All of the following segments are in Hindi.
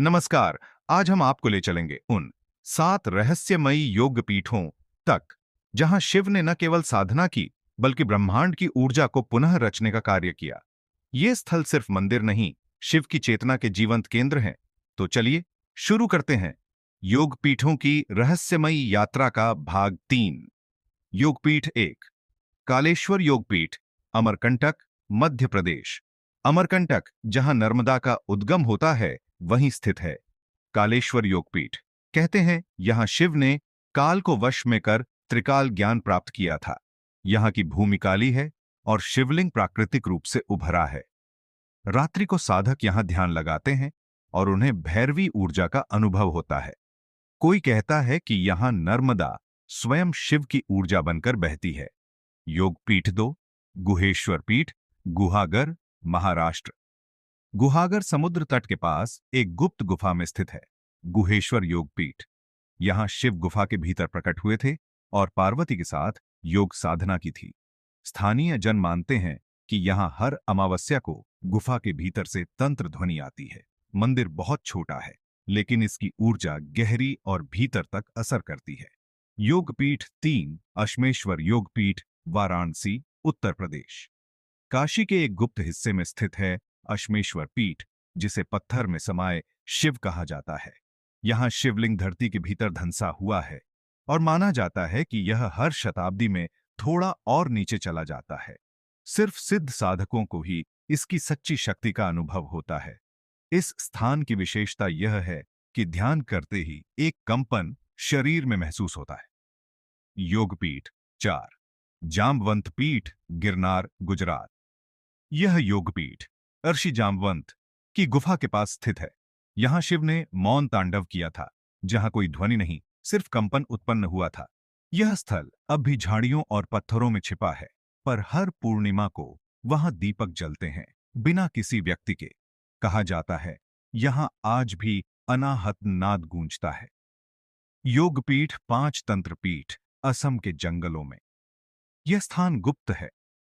नमस्कार। आज हम आपको ले चलेंगे उन 7 रहस्यमयी योग पीठों तक जहां शिव ने न केवल साधना की बल्कि ब्रह्मांड की ऊर्जा को पुनः रचने का कार्य किया। ये स्थल सिर्फ मंदिर नहीं, शिव की चेतना के जीवंत केंद्र हैं। तो चलिए शुरू करते हैं योग पीठों की रहस्यमयी यात्रा का भाग 3। योगपीठ 1, कालेश्वर योगपीठ, अमरकंटक, मध्य प्रदेश। अमरकंटक जहां नर्मदा का उद्गम होता है वहीं स्थित है कालेश्वर योगपीठ। कहते हैं यहां शिव ने काल को वश में कर त्रिकाल ज्ञान प्राप्त किया था। यहां की भूमि काली है और शिवलिंग प्राकृतिक रूप से उभरा है। रात्रि को साधक यहां ध्यान लगाते हैं और उन्हें भैरवी ऊर्जा का अनुभव होता है। कोई कहता है कि यहां नर्मदा स्वयं शिव की ऊर्जा बनकर बहती है। योगपीठ 2, गुहेश्वर पीठ, गुहागर, महाराष्ट्र। गुहागर समुद्र तट के पास एक गुप्त गुफा में स्थित है गुहेश्वर योगपीठ। यहां शिव गुफा के भीतर प्रकट हुए थे और पार्वती के साथ योग साधना की थी। स्थानीय जन मानते हैं कि यहां हर अमावस्या को गुफा के भीतर से तंत्र ध्वनि आती है। मंदिर बहुत छोटा है, लेकिन इसकी ऊर्जा गहरी और भीतर तक असर करती है। योगपीठ 3, अश्मेश्वर योगपीठ, वाराणसी, उत्तर प्रदेश। काशी के एक गुप्त हिस्से में स्थित है अश्मेश्वर पीठ, जिसे पत्थर में समाये शिव कहा जाता है। यहां शिवलिंग धरती के भीतर धंसा हुआ है और माना जाता है कि यह हर शताब्दी में थोड़ा और नीचे चला जाता है। सिर्फ सिद्ध साधकों को ही इसकी सच्ची शक्ति का अनुभव होता है। इस स्थान की विशेषता यह है कि ध्यान करते ही एक कंपन शरीर में महसूस होता है। योगपीठ 4, जामवंत पीठ, गिरनार, गुजरात। यह योगपीठ ऋषि जामवंत की गुफा के पास स्थित है। यहां शिव ने मौन तांडव किया था, जहां कोई ध्वनि नहीं, सिर्फ कंपन उत्पन्न हुआ था। यह स्थल अब भी झाड़ियों और पत्थरों में छिपा है, पर हर पूर्णिमा को वहां दीपक जलते हैं, बिना किसी व्यक्ति के। कहा जाता है यहां आज भी अनाहत नाद गूंजता है। योगपीठ 5, तंत्रपीठ, असम के जंगलों में। यह स्थान गुप्त है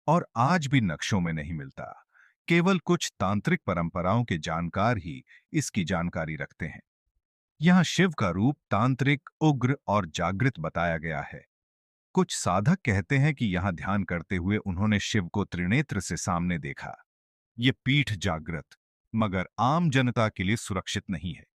और आज भी नक्शों में नहीं मिलता। केवल कुछ तांत्रिक परंपराओं के जानकार ही इसकी जानकारी रखते हैं। यहां शिव का रूप तांत्रिक, उग्र और जागृत बताया गया है। कुछ साधक कहते हैं कि यहां ध्यान करते हुए उन्होंने शिव को त्रिनेत्र से सामने देखा। ये पीठ जागृत, मगर आम जनता के लिए सुरक्षित नहीं है।